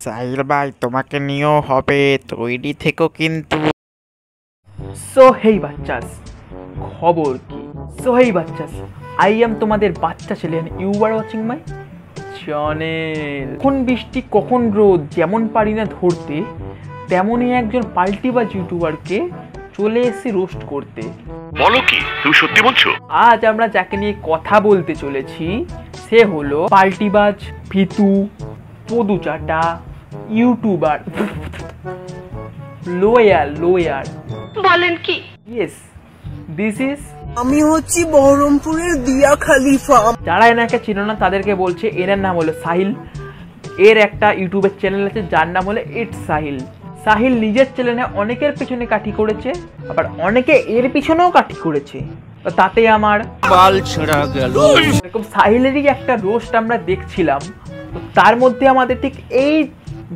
সাহিল ভাই তোমাকে নিয়েও হবে, তৈরি থেকো কিন্তু। সো হেই বাচ্চাস, খবর কি? সো হেই বাচ্চাস, আই এম তোমাদের বাচ্চা ছেলে, you are watching my channel. কখন বৃষ্টি কখন রোদ যেমন পারি না ধরতে, তেমনই একজন পাল্টিবাজ ইউটিউবারকে চলে এসেছি রোস্ট করতে। বলো কি, তুমি সত্যি বলছো? আজ আমরা যাকে নিয়ে কথা বলতে চলেছি সে হলো পাল্টিবাজ ভিতু পদুচাটা ইউটিউবার লোয়ার। বলেন কি? ইয়েস, দিস ইজ আমি হচ্ছি বহরমপুরের দিয়া খালিফা। যারা এনাকে চিনো না তাদেরকে বলছে, এনার নাম হলো সাহিল। এর একটা ইউটিউবের চ্যানেল আছে যার নাম হলো ইটস সাহিল। সাহিল নিজের চ্যানেলে অনেকের পেছনে কাঠি করেছে, আবার অনেকে এর পিছনেও কাঠি করেছে, তাতে আমার বাল ছেঁড়া গেল। এরকম সাহিলেরই একটা রোস্ট আমরা দেখছিলাম, তো তার মধ্যে আমাদের ঠিক এই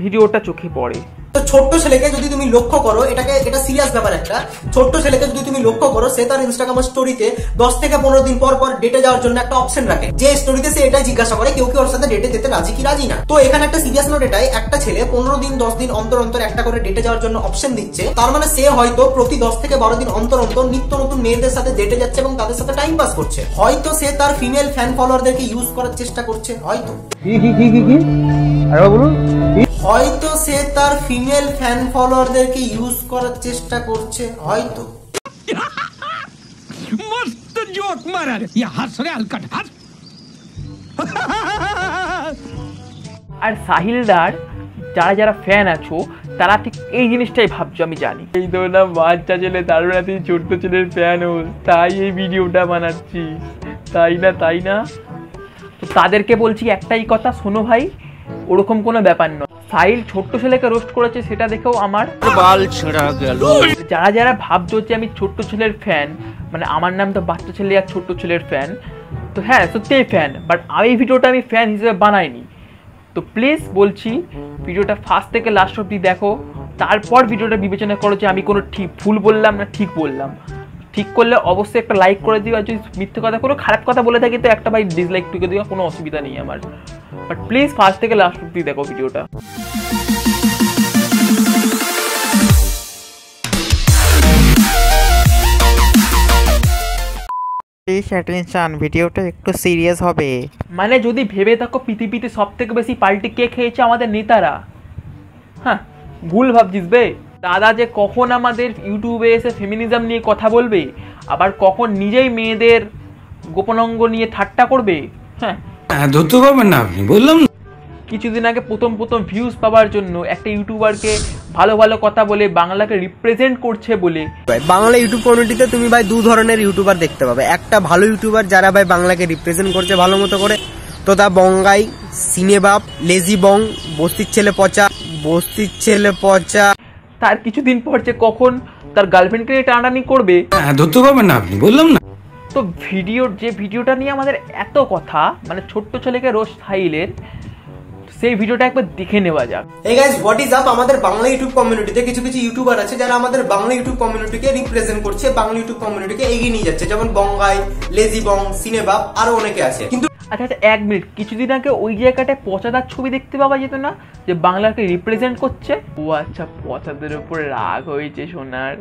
ভিডিওটা চোখে পড়ে। তো ছোট্ট ছেলেকে যদি তুমি লক্ষ্য করো, এটা সিরিয়াস ব্যাপার। একটা ছোট্ট ছেলেকে যদি তুমি লক্ষ্য করো, সে তার ইনস্টাগ্রাম স্টোরিতে 10 থেকে 15 দিন পর পর ডেটে যাওয়ার জন্য একটা অপশন রাখে, যে স্টোরিতে সে এটা জিজ্ঞাসা করে কেউ কি ওর সাথে ডেটে যেতে রাজি কি রাজি না। তো এখানে একটা সিরিয়াস নোট এটাই, একটা ছেলে 15 দিন 10 দিন অন্তর অন্তর একটা করে ডেটে যাওয়ার জন্য অপশন দিচ্ছে, তার মানে সে হয়তো প্রতি 10 থেকে 12 দিন অন্তর অন্তর নিত্য নতুন মেয়েদের সাথে ডেটে যাচ্ছে এবং তাদের সাথে টাইম পাস করছে। হয়তো সে তার ফিমেল ফ্যান ফলোয়ারদেরকে ইউজ করার চেষ্টা করছে, হয়তো হয়তো সে তার ফিমেল ফ্যান ফলোয়ারদেরকে ইউজ করার চেষ্টা করছে, হয়তো। मस्त जोक मारा रे, ये हंस रे हलकट हंस। আর সাহিলদার যারা যারা ফ্যান আছো তারা ঠিক এই জিনিসটাই ভাবছো, আমি জানি। এই তো না বাচ্চা ছেলে, তার মানে তুই ছোট্ট ছেলের ফ্যান হোস, তাই এই ভিডিওটা বানাচ্ছি, তাই না? তো তাদেরকে বলছি একটাই কথা, শোনো ভাই, ওরকম কোনো ব্যাপার নয়। সাহিল ছোট্ট ছেলেকে রোস্ট করেছে সেটা দেখেও আমার বাল ছেঁড়া গেল। যারা যারা ভাবছো যে আমি ছোট্ট ছেলের ফ্যান, মানে আমার নাম তো বাচ্চা ছেলে আর ছোট্ট ছেলের ফ্যান, তো হ্যাঁ সত্যিই ফ্যান, বাট এই ভিডিওটা আমি ফ্যান হিসেবে বানাইনি। তো প্লিজ বলছি ভিডিওটা ফার্স্ট থেকে লাস্ট অবধি দেখো, তারপর ভিডিওটা বিবেচনা করো যে আমি কোনো ঠিক ভুল বললাম না ঠিক বললাম। ঠিক করলে অবশ্যই একটা লাইক করে দিও, আর যদি মিথ্যে কথা কোনো খারাপ কথা বলে থাকি তো একটা ভাই ডিসলাইক টুকে দিও, কোনো অসুবিধা নেই আমার। বাট প্লিজ ফার্স্ট থেকে লাস্ট অবধি দেখো ভিডিওটা। প্লিজ অ্যাটেনশন, ভিডিওটা একটু সিরিয়াস হবে। মানে যদি ভেবে থাকো পৃথিবীতে সব থেকে বেশি পাল্টি কে খেয়েছে আমাদের নেতারা, হ্যাঁ ভুল ভাবছিস বে। দাদা যে কখন আমাদের ইউটিউবে এসে ফেমিনিজম নিয়ে কথা বলবে, আবার কখন নিজেই মেয়েদের গোপনাঙ্গ নিয়ে ঠাট্টা করবে, হ্যাঁ ধরতে পারবেন না আপনি, বললাম না। কিছুদিন আগে প্রথম ভিউজ পাওয়ার জন্য একটা ইউটিউবারকে ভালো ভালো কথা বলে বাংলাকে রিপ্রেজেন্ট করছে বলে, বাংলা ইউটিউব কমিউনিটিতে তুমি ভাই দু ধরনের ইউটিউবার দেখতে পাবে। একটা ভালো ইউটিউবার যারা ভাই বাংলাকে রিপ্রেজেন্ট করছে ভালো মতো করে, তো তা বঙ্গাই, সিনেবাপ, লেজি বং, বস্তির ছেলে পচা। তার কিছুদিন পর যে কখন তার গার্লফ্রেন্ডকে নিয়ে টানাটানি করবে, ধরতে পারবেন না আপনি, বললাম না। তো ভিডিওটা নিয়ে আমাদের এত কথা, মানে ছোট্ট ছেলেকে রোস্ট সাহিলের, সেই ভিডিওটা একবার দেখে নেওয়া যাক। এই গাইস, হোয়াট ইজ আপ? আমাদের বাংলা ইউটিউব কমিউনিটিতে কিছু কিছু ইউটিউবার আছে যারা আমাদের বাংলা ইউটিউব কমিউনিটিকে রিপ্রেজেন্ট করছে, বাংলা ইউটিউব কমিউনিটিকে এগিয়ে নিয়ে যাচ্ছে, যেমন বঙ্গাই, লেজি বং, সিনেবাপ, আরো অনেকে আছে। কিন্তু আচ্ছা এক মিনিট, কিছুদিন আগে ওই জায়গাটায় পচাদার ছবি দেখতে পাওয়া যেত না, যে বাংলাকে রিপ্রেজেন্ট করছে? ও আচ্ছা, পচাদের উপরে রাগ হয়েছে সোনার।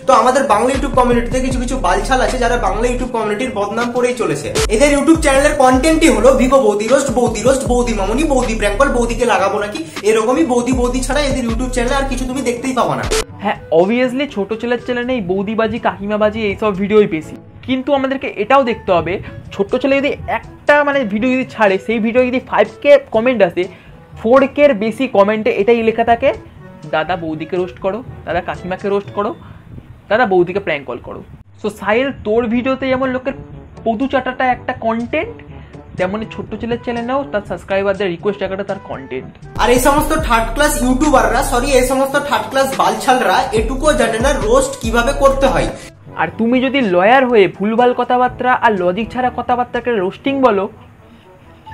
তো আমাদের বাংলা ইউটিউব কমিউনিটিতে কিছু কিছু বালছাল আছে যারা বাংলা ইউটিউব কমিউনিটির বদনাম করেই চলেছে। এদের ইউটিউব চ্যানেলের কন্টেন্টই হলো ভিগো বৌদি রোস্ট, বৌদি মামনি, বৌদি প্র্যাঙ্ক কল, বৌদিকে লাগাবো নাকি, এরকমই বৌদি ছাড়া এদের ইউটিউব চ্যানেলে আর কিছু তুমি দেখতেই পাবো না। হ্যাঁ অবভিয়াসলি ছোট ছেলের চ্যানেলে এই বৌদিবাজি কাকিমাবাজি এইসব ভিডিওই বেশি, কিন্তু আমাদেরকে এটাও দেখতে হবে ছোট্ট ছেলে যদি একটা মানে ভিডিও যদি ছাড়ে, সেই ভিডিও যদি 5K কমেন্ট আসে, 4K এর বেশি কমেন্টে এটাই লেখা থাকে, দাদা বৌদিকে রোস্ট করো, দাদা কাকিমাকে রোস্ট করো, দাদা বৌদিকে প্র্যাঙ্ক কল করো। সো সাহিল, তোর ভিডিওতে যেমন লোকের পদু চাটাটা একটা কন্টেন্ট, তেমনি ছোট্ট ছেলের চ্যানেলেও তার সাবস্ক্রাইবারদের রিকোয়েস্ট টাকাটা তার কন্টেন্ট। আর এই সমস্ত থার্ড ক্লাস ইউটিউবাররা, এই সমস্ত থার্ড ক্লাস বালছালরা এটুকু জানে না রোস্ট কিভাবে করতে হয়। আর তুমি যদি লয়ার হয়ে ভুলভাল কথাবার্তা আর লজিক ছাড়া কথাবার্তাকে রোস্টিং বলো,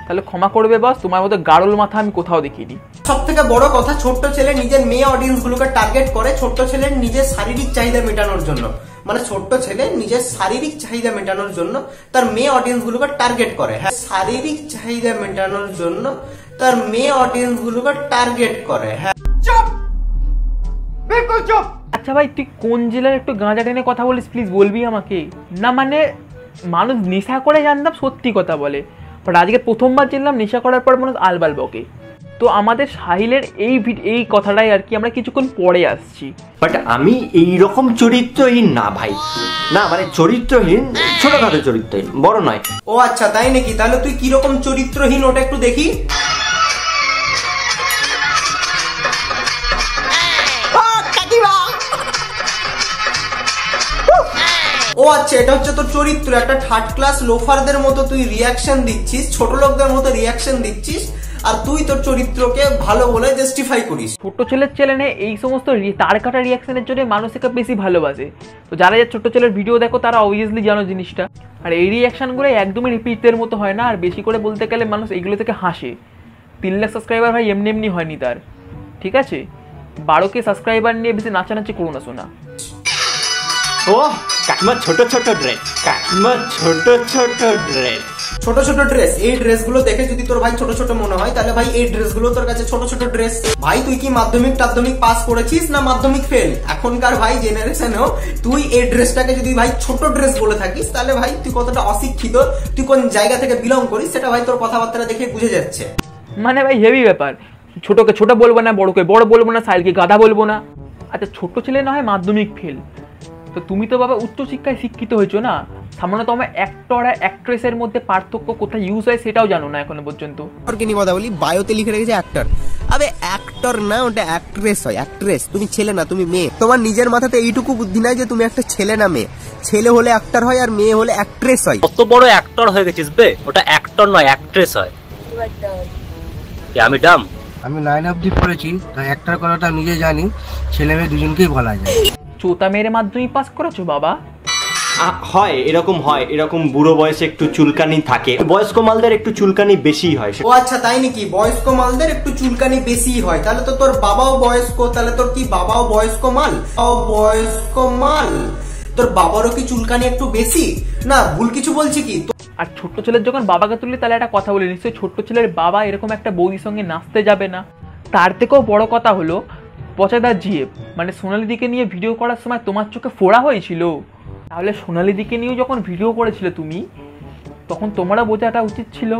তাহলে ক্ষমা করবে বস, তোমার মতো গাড়ল মাথা আমি কোথাও দেখিনি। সব থেকে বড় কথা, ছোট্ট ছেলে নিজের মেয়ে অডিয়েন্স গুলোকে টার্গেট করে ছোট্ট ছেলের নিজের শারীরিক চাহিদা মেটানোর জন্য, মানে ছোট্ট ছেলে নিজের শারীরিক চাহিদা মেটানোর জন্য তার মেয়ে অডিয়েন্স গুলোকে টার্গেট করে। হ্যাঁ, শারীরিক চাহিদা মেটানোর জন্য তার মেয়ে অডিয়েন্স গুলোকে টার্গেট করে। হ্যাঁ আচ্ছা ভাই, তুই কোন জেলার একটু গাঁজা টেনে কথা বলিস প্লিজ বলবি আমাকে? না মানে মানুষ নেশা করে জানতাম সত্যি কথা বলে, বাট আজকে প্রথমবার জানলাম নেশা করার পর মানুষ আলবাল বকে। তো আমাদের সাহিলের এই কথাটাই আর কি আমরা কিছুক্ষণ পরে আসছি। বাট আমি এইরকম চরিত্রহীন না ভাই, না মানে চরিত্রহীন, ছোটখাটো চরিত্রহীন, বড় নয়। ও আচ্ছা তাই নাকি? তাহলে তুই কিরকম চরিত্রহীন ওটা একটু দেখি। ও আচ্ছা, এটা হচ্ছে তোর চরিত্র। একটা থার্ড ক্লাস লোফারদের মতো তুই রিয়াকশন দিচ্ছিস, ছোট লোকদের মতো রিয়াকশন দিচ্ছিস, আর তুই তোর চরিত্রকে ভালো বলে জাস্টিফাই করিস। ছোট ছেলের চ্যানেলে এই সমস্ত তার কাটা রিয়াকশনের জন্য মানুষকে বেশি ভালোবাসে। তো যারা ছোট ছেলের ভিডিও দেখো তারা অবভিয়াসলি জানো জিনিসটা। আর এই রিয়াকশনগুলো একদমই রিপিটের মতো হয় না, আর বেশি করে বলতে গেলে মানুষ এইগুলো থেকে হাসে। 3 লাখ সাবস্ক্রাইবার ভাই এমনি এমনি হয়নি তার, ঠিক আছে? 12K সাবস্ক্রাইবার নিয়ে বেশি নাচানাচি করো না শোনা। ও কাকিমা ছোট ছোট ড্রেস, কাকিমা ছোট ছোট ড্রেস, ছোট ছোট ড্রেস। এই ড্রেসগুলো দেখে যদি তোর ভাই ছোট ছোট মনে হয়, তাহলে ভাই এই ড্রেসগুলো তোর কাছে ছোট ছোট ড্রেস। ভাই তুই কি মাধ্যমিক পাস করেছিস না মাধ্যমিক ফেল? এখনকার ভাই জেনারেশনেও তুই এই ড্রেসটাকে যদি ভাই ছোট ড্রেস বলে থাকিস, তাহলে ভাই তুই কতটা অশিক্ষিত, তুই কোন জায়গা থেকে বিলং করিস, সেটা ভাই তোর কথাবার্তা দেখে বুঝে যাচ্ছে। মানে ভাই হেভি ব্যাপার। ছোটকে ছোট বলবো না, বড়কে বড় বলবো না, সাইলকে গাধা বলবো না। আচ্ছা ছোট ছেলে না হয় মাধ্যমিক ফেল, তো তুমি তো বাবা উচ্চশিক্ষায় শিক্ষিত হয়েছো না, সামান্যতম অ্যাক্টর আর অ্যাক্ট্রেসের মধ্যে পার্থক্য কোথায় ইউজ হয় সেটাও জানো না এখনো পর্যন্ত। কথা বলি, বায়োতে লিখে রেখেছে অ্যাক্টর। আবে অ্যাক্টর না, ওটা অ্যাক্ট্রেস হয়। অ্যাক্ট্রেস তুমি ছেলে না, তুমি মেয়ে। তোমার নিজের মাথাতে এইটুকু বুদ্ধি নাই যে তুমি একটা ছেলে না মেয়ে। ছেলে হলে অ্যাক্টর হয় আর মেয়ে হলে অ্যাক্ট্রেস হয়। কত বড় অ্যাক্টর হয়ে গেছিস বে, ওটা অ্যাক্টর নয় অ্যাক্ট্রেস হয়। আমি ডাম, আমি 9 অবধি পড়েছি, তাই অ্যাক্টর করাটা নিজে জানি, ছেলে মেয়ে দুজনকেই বলা যায়। চোতা মেরে মাধ্যমিক পাস করেছো বাবা? হয় এরকম হয়, এরকম বুড়ো বয়সে একটু চুলকানি থাকে, বয়স্ক মালদের একটু চুলকানি বেশি হয়। ও আচ্ছা তাই নাকি? বয়স্ক মালদের একটু চুলকানি বেশি হয়। তাহলে তো তোর বাবাও বয়স্ক, তাহলে তোর কি বাবাও বয়স্ক মাল? বয়স্ক মাল, তোর বাবারও কি চুলকানি একটু বেশি? না ভুল কিছু বলছি কি? আর ছোট্ট ছেলের যখন বাবাকে তুললে তাহলে একটা কথা বলি, নিশ্চয়ই ছোট্ট ছেলের বাবা এরকম একটা বৌদির সঙ্গে নাচতে যাবে না। তার থেকেও বড় কথা হলো পচাদার জিএফ মানে সোনালিদিকে নিয়ে ভিডিও করার সময় তোমার চোখে ফোড়া হয়েছিল। তাহলে সোনালিদিকে নিয়েও যখন ভিডিও করেছিলে তুমি, তখন তোমারও বোঝাটা উচিত ছিল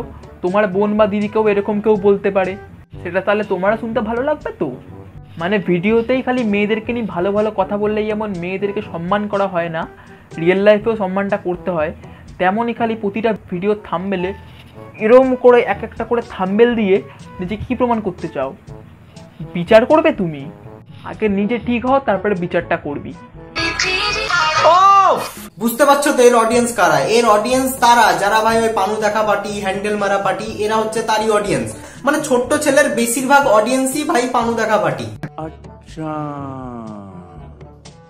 তোমার বোন বা দিদিকেও এরকম কেউ বলতে পারে, সেটা তাহলে তোমারও শুনতে ভালো লাগবে তো। মানে ভিডিওতেই খালি মেয়েদেরকে নিয়ে ভালো ভালো কথা বললেই যেমন মেয়েদেরকে সম্মান করা হয় না, রিয়েল লাইফেও সম্মানটা করতে হয়, তেমনই খালি প্রতিটা ভিডিও থাম্বনেলে এরকম করে এক একটা করে থাম্বনেল দিয়ে নিজেকে কি প্রমাণ করতে চাও? বিচার করবে তুমি, আগে নিজে ঠিক হও তারপরে বিচারটা করবি। বুঝতে পারছো তো এর অডিয়েন্স কারা? এর অডিয়েন্স তারা যারা ভাই ওই পানু দেখা পার্টি, হ্যান্ডেল মারা পার্টি, এরা হচ্ছে তারই অডিয়েন্স। মানে ছোট্ট ছেলের বেশিরভাগ অডিয়েন্সই ভাই পানু দেখা পার্টি। আচ্ছা,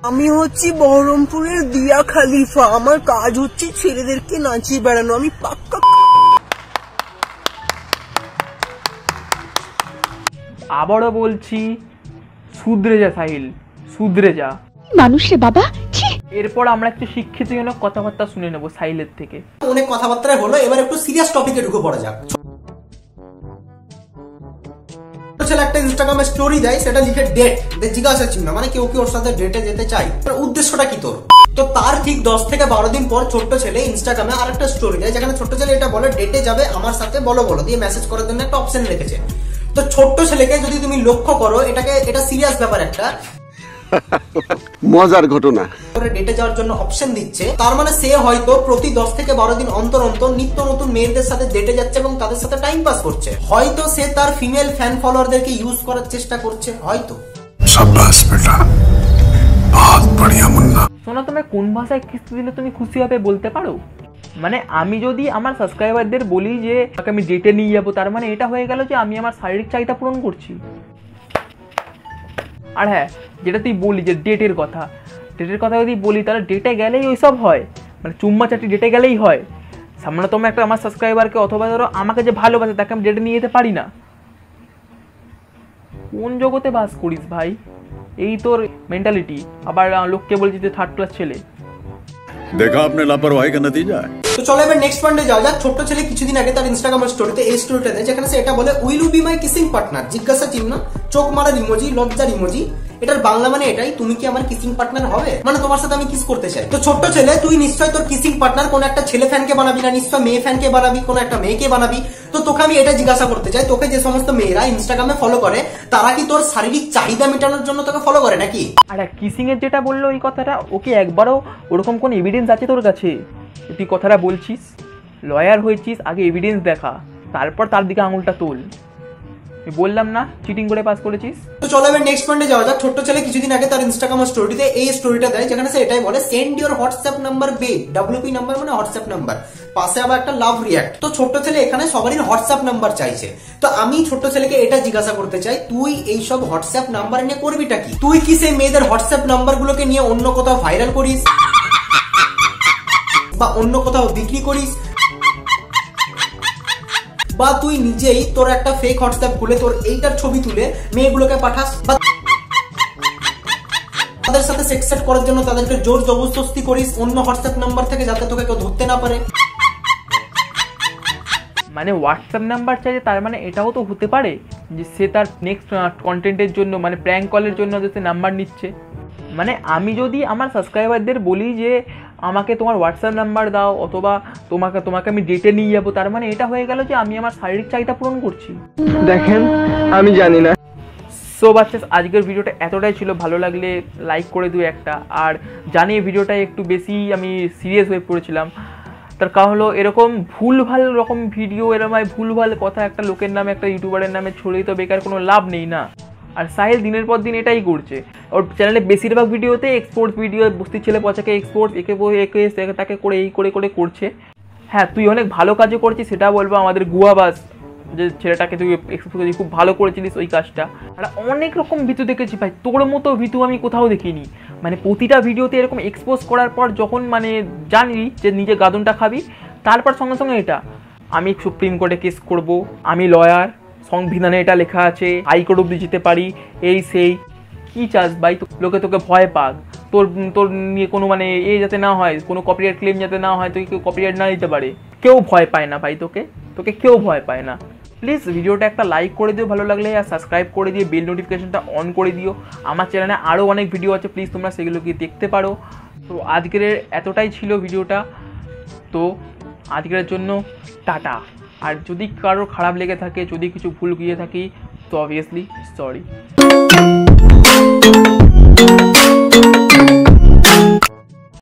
আমি হচ্ছি বহরমপুরের দিয়া খালিফা, আমার কাজ হচ্ছে ছেলেদেরকে নাচিয়ে বেড়ানো। আমি পাক্কা আবারও বলছি, শুধরে যা সাহিল, শুধরে যা মানুষ রে বাবা। এরপর আমরা একটু শিক্ষিতজনক কথাবার্তা শুনে নেবো সাহিলের থেকে। অনেক কথাবার্তায় হলো, এবার একটু সিরিয়াস টপিকে ঢুকে পড়া যাক। ছেলে একটা ইনস্টাগ্রামে স্টোরি দেয়, সেটা লিখে ডেট জিজ্ঞাসা চিহ্ন, মানে কেউ কি ওর সাথে ডেটে যেতে চাই, উদ্দেশ্যটা কি তোর? তো তার ঠিক 10 থেকে 12 দিন পর ছোট্ট ছেলে ইনস্টাগ্রামে আরেকটা স্টোরি দেয়, যেখানে ছোট্ট ছেলে এটা বলে ডেটে যাবে আমার সাথে, বলো বলো দিয়ে মেসেজ করার জন্য একটা অপশন রেখেছে। তো ছোট্ট ছেলেকে যদি তুমি লক্ষ্য করো, এটা সিরিয়াস ব্যাপার একটা মজার ঘটনা। ডেটে যাওয়ার জন্য অপশন দিচ্ছে, তার মানে সে হয়তো প্রতি 10 থেকে 12 দিন অন্তর অন্তর নিত্য নতুন মেয়েদের সাথে ডেটে যাচ্ছে এবং তাদের সাথে টাইম পাস করছে। হয়তো সে তার ফিমেল ফ্যান ফলোয়ারদেরকে ইউজ করার চেষ্টা করছে, হয়তো। শাবাশ বেটা, বহুত বড়িয়া মুন্না। শোনো, তোমার কোন ভাষায় কিস্তি দিলে তুমি খুশি হবে বলতে পারো? মানে আমি যদি আমার সাবস্ক্রাইবারদের বলি যে আমি ডেটে নিয়ে যাবো, তার মানে এটা হয়ে গেল যে আমি আমার শারীরিক চাহিদা পূরণ করছি। আর হ্যাঁ, যেটা তুই বলি যে ডেটের কথা যদি বলি, তাহলে ডেটে গেলেই ওইসব হয়, মানে চুম্মা চাটি ডেটে গেলেই হয়। সামান্যতম একটা আমার সাবস্ক্রাইবারকে অথবা ধরো আমাকে যে ভালোবাসে তাকে আমি ডেটে নিয়ে যেতে পারি না। কোন জগতে বাস করিস ভাই? এই তোর মেন্টালিটি। আবার লোককে বলছি যে থার্ড ক্লাস ছেলে। দেখা আপনি লাপরওয়াহি কা নতিজা। তো চলো এবার নেক্সট পয়েন্টে যাওয়া যাক। ছোট্ট ছেলে কিছুদিন আগে তার ইনস্টাগ্রামের স্টোরিতে এই স্টোরিটা দেয়, যেখানে সে এটা বলে, will you be my kissing partner, জিজ্ঞাসা চিহ্ন, চোখ মারার ইমোজি, লজ্জার ইমোজি। এটার বাংলা মানে এটাই, তুমি কি আমার কিসিং পার্টনার হবে, মানে তোমার সাথে আমি কিস করতে চাই। তো ছোট্ট ছেলে, তুই নিশ্চয় তোর কিসিং পার্টনার কোন একটা ছেলে ফ্যানকে বানাবি না, নিশ্চয় মেয়ে ফ্যানকে বানাবি, কোন একটা মেয়েকে বানাবি। তো তোকে আমি এটা জিজ্ঞাসা করতে চাই, তোকে যে সমস্ত মেয়েরা ইনস্টাগ্রামে ফলো করে তারা কি তোর শারীরিক চাহিদা মেটানোর জন্য তোকে ফলো করে নাকি? আর কিসিং এর যেটা বললো এই কথাটা, ওকে একবারও ওরকম কোন এভিডেন্স আছে তোর কাছে? তুই কথাটা বলছিস, লয়ার হয়েছিস, আগে এভিডেন্স দেখা, তারপর তার দিকে আঙুলটা তোল। বললাম না চিটিং করে পাস করেছিস। তো চলো এবার নেক্সট পয়েন্টে যাওয়া যাক। ছোট্ট ছেলে কিছুদিন আগে তার ইনস্টাগ্রাম স্টোরিতে এই স্টোরিটা দেয়, যেখানে সে এটাই বলে, send your WhatsApp number babe, WP number মানে হোয়াটসঅ্যাপ নাম্বার, পাশে আবার একটা লাভ রিয়াক্ট। তো ছোট্ট ছেলে এখানে সবারই হোয়াটসঅ্যাপ নাম্বার চাইছে। তো আমি ছোট্ট ছেলেকে এটা জিজ্ঞাসা করতে চাই, তুই এই সব হোয়াটসঅ্যাপ নাম্বার নিয়ে করবিটা কি? তুই কি সেই মেয়েদের হোয়াটসঅ্যাপ নাম্বার গুলোকে নিয়ে অন্য কোথাও ভাইরাল করিস বা অন্য কোথাও বিক্রি করিস, বা তুই নিজেই তোর একটা ফেক হোয়াটসঅ্যাপ খুলে তোর এইটার ছবি তুলে মেয়েগুলোকে পাঠাস, বা তাদের সাথে সেক্স সেট করার জন্য তাদেরকে জোর জবরদস্তি করিস অন্য হোয়াটসঅ্যাপ নাম্বার থেকে, যাতে তোকে কেউ ধরতে না পারে। মানে হোয়াটসঅ্যাপ নাম্বার চাইছে, তার মানে এটাও তো হতে পারে যে সে তার নেক্সট কন্টেন্টের জন্য, মানে প্র্যাঙ্ক কলের জন্য যে সে নাম্বার নিচ্ছে। মানে আমি যদি আমার সাবস্ক্রাইবারদের বলি যে আমাকে তোমার হোয়াটসঅ্যাপ নাম্বার দাও, অথবা তোমাকে আমি ডেটে নিয়ে যাবো, তার মানে এটা হয়ে গেল যে আমি আমার শারীরিক চাহিদা পূরণ করছি। দেখেন আমি জানি না। সো বাচ্চা, আজকের ভিডিওটা এতটাই ছিল, ভালো লাগলে লাইক করে দিও একটা। আর জানি ভিডিওটা একটু বেশি আমি সিরিয়াস হয়ে পড়েছিলাম, তার কারণ হলো এরকম ভুলভাল রকম ভিডিও, এরকম ভুলভাল কথা একটা লোকের নামে, একটা ইউটিউবারের নামে ছড়িয়ে তো বেকার কোনো লাভ নেই না। আর সাহিল দিনের পর দিন এটাই করছে, ওর চ্যানেলে বেশিরভাগ ভিডিওতে এক্সপোর্ট ভিডিও, বস্তির ছেলে পচাকে এক্সপোর্ট, একে তাকে করে এই করে করছে। হ্যাঁ, তুই অনেক ভালো কাজও করছিস, সেটা বলবো। আমাদের গুয়াবাস যে ছেলেটাকে তুই এক্সপোর্ট করেছিস, খুব ভালো করেছিলিস ওই কাজটা। আর অনেক রকম ভিতু দেখেছি ভাই, তোর মতো ভিতু আমি কোথাও দেখিনি। মানে প্রতিটা ভিডিওতে এরকম এক্সপোজ করার পর যখন মানে জানি যে নিজে গাদনটা খাবি, তারপর সঙ্গে সঙ্গে এটা আমি সুপ্রিম কোর্টে কেস করব, আমি লয়ার, সংবিধানে এটা লেখা আছে, হাইকোর্ট অব্দি যেতে পারি, এই সেই। কি চাস ভাই? লোকে তোকে ভয় পাক, তোর নিয়ে কোনো মানে যাতে না হয়, কোনো কপিরাইট ক্লেম যাতে না হয়, তুই কেউ কপিরাইট না দিতে পারে। কেউ ভয় পায় না ভাই, তোকে কেউ ভয় পায় না। প্লিজ ভিডিওটা একটা লাইক করে দিও ভালো লাগলে, আর সাবস্ক্রাইব করে দিয়ে বেল নোটিফিকেশনটা অন করে দিও। আমার চ্যানেলে আরও অনেক ভিডিও আছে, প্লিজ তোমরা সেগুলো গিয়ে দেখতে পারো। তো আজকের এতটাই ছিল ভিডিওটা, তো আজকের জন্য টাটা। আর যদি কারোর খারাপ লেগে থাকে, যদি কিছু ভুল গিয়ে থাকি, তো অবভিয়াসলি সরি।